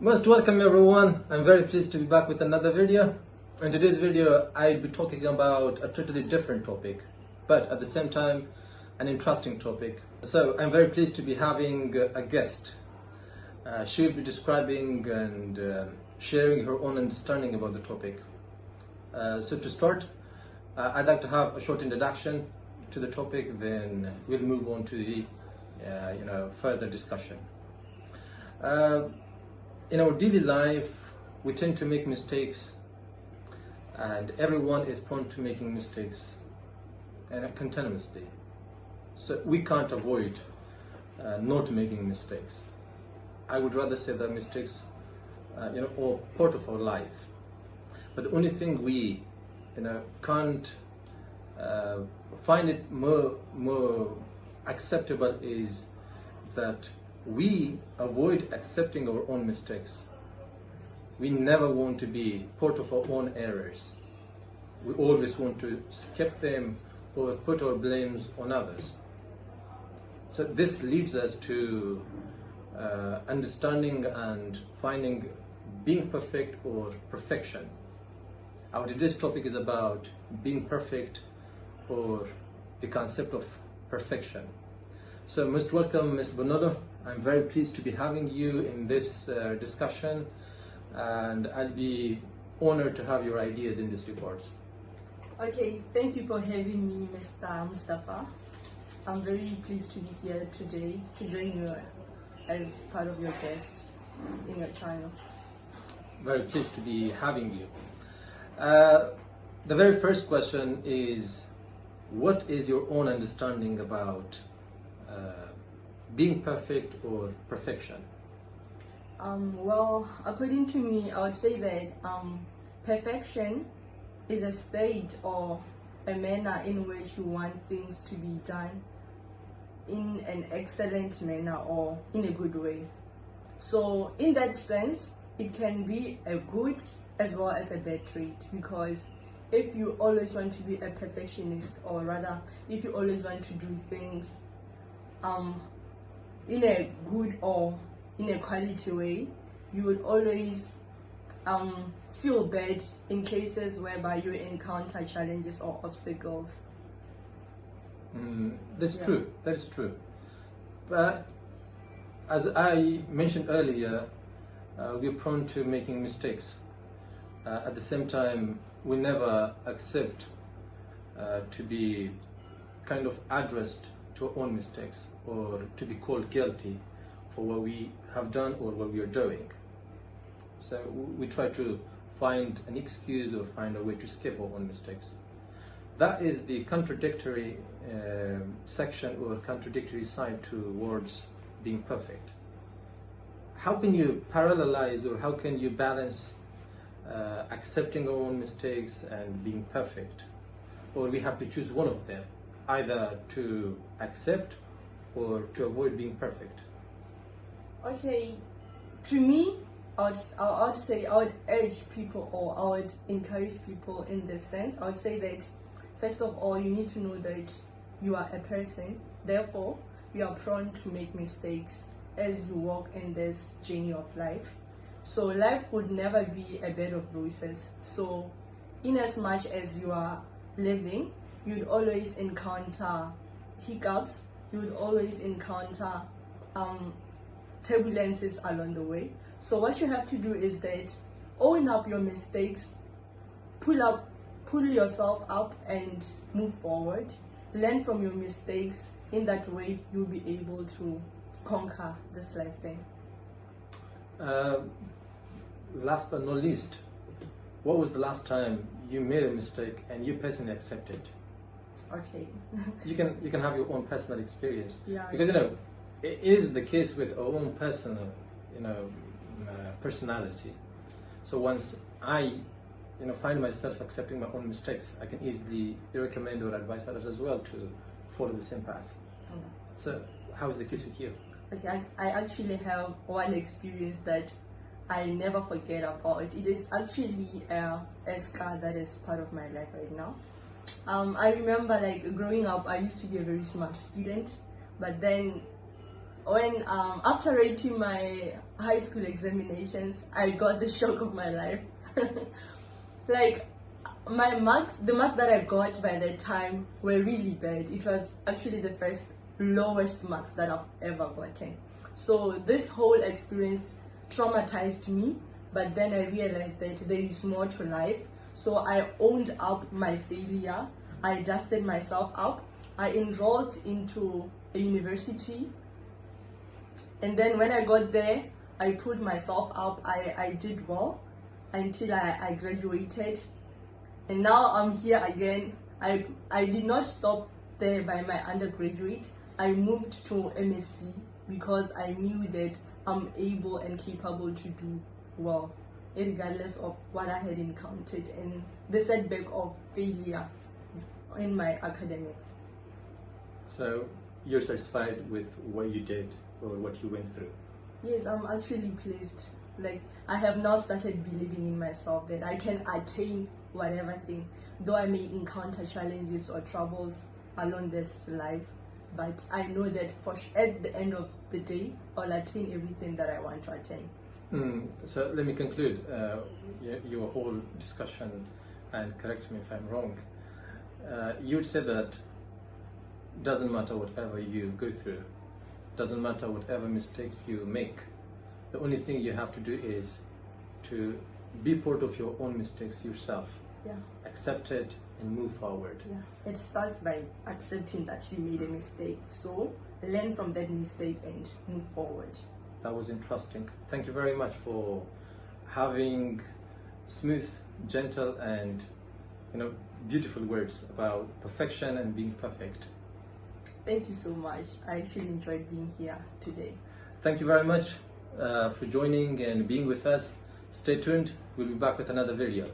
Most welcome everyone. I'm very pleased to be back with another video. In today's video, I'll be talking about a totally different topic, but at the same time, an interesting topic. So I'm very pleased to be having a guest. She will be describing and sharing her own understanding about the topic. So to start, I'd like to have a short introduction to the topic, then we'll move on to the further discussion. In our daily life, we tend to make mistakes, and everyone is prone to making mistakes and continuously. So we can't avoid not making mistakes. I would rather say that mistakes, are part of our life. But the only thing we, can't find it more acceptable is that we avoid accepting our own mistakes. We never want to be part of our own errors. We always want to skip them or put our blames on others. So this leads us to understanding and finding being perfect or perfection. Our today's topic is about being perfect or the concept of perfection. So most welcome, Ms. Bonolo. I'm very pleased to be having you in this discussion, and I'll be honored to have your ideas in this regard. Okay, thank you for having me, Mr. Mustafa. I'm very pleased to be here today to join you as part of your guest in your channel. Very pleased to be having you. The very first question is, what is your own understanding about being perfect or perfection? Well, according to me, I would say that perfection is a state or a manner in which you want things to be done in an excellent manner or in a good way. So in that sense, it can be a good as well as a bad trait, because if you always want to be a perfectionist, or rather if you always want to do things in a good or in a quality way, you would always feel bad in cases whereby you encounter challenges or obstacles. That's true. That is true. But as I mentioned earlier, we're prone to making mistakes. At the same time, we never accept to be kind of addressed to our own mistakes or to be called guilty for what we have done or what we are doing. So we try to find an excuse or find a way to skip our own mistakes. That is the contradictory section or contradictory side towards being perfect. How can you parallelize, or how can you balance accepting our own mistakes and being perfect? Or we have to choose one of them, either to accept or to avoid being perfect. Okay, to me, I would say I would urge people, or I would encourage people in this sense. I would say that first of all, you need to know that you are a person, therefore you are prone to make mistakes as you walk in this journey of life. So life would never be a bed of roses. So in as much as you are living, you'd always encounter hiccups, you'd always encounter turbulences along the way. So what you have to do is that own up your mistakes, pull yourself up and move forward. Learn from your mistakes. In that way, you'll be able to conquer this life thing. Last but not least, what was the last time you made a mistake and you personally accepted? Okay. you can have your own personal experience. Yeah. Because it is the case with our own personal personality. So once I find myself accepting my own mistakes, I can easily recommend or advise others as well to follow the same path. Yeah. So how is the case with you? Okay, I actually have one experience that I never forget about. It is actually a scar that is part of my life right now. I remember, like, growing up, I used to be a very smart student, but then when after writing my high school examinations, I got the shock of my life. Like, my marks, the marks that I got by that time were really bad. It was actually the first lowest marks that I've ever gotten. So this whole experience traumatized me, but then I realized that there is more to life. So I owned up my failure. I dusted myself up. I enrolled into a university. And then when I got there, I pulled myself up. I did well until I graduated. And now I'm here again. I did not stop there by my undergraduate. I moved to MSc because I knew that I'm able and capable to do well, regardless of what I had encountered and the setback of failure in my academics. So you're satisfied with what you did or what you went through? Yes, I'm actually pleased. Like, I have now started believing in myself that I can attain whatever thing, though I may encounter challenges or troubles along this life, but I know that at the end of the day, I'll attain everything that I want to attain. So let me conclude your whole discussion, and correct me if I'm wrong. You would say that doesn't matter whatever you go through, doesn't matter whatever mistakes you make, the only thing you have to do is to be part of your own mistakes yourself. Yeah. Accept it and move forward. Yeah. It starts by accepting that you made a mistake. So learn from that mistake and move forward. That was interesting. Thank you very much for having smooth, gentle, and beautiful words about perfection and being perfect. Thank you so much. I actually enjoyed being here today. Thank you very much for joining and being with us. Stay tuned. We'll be back with another video.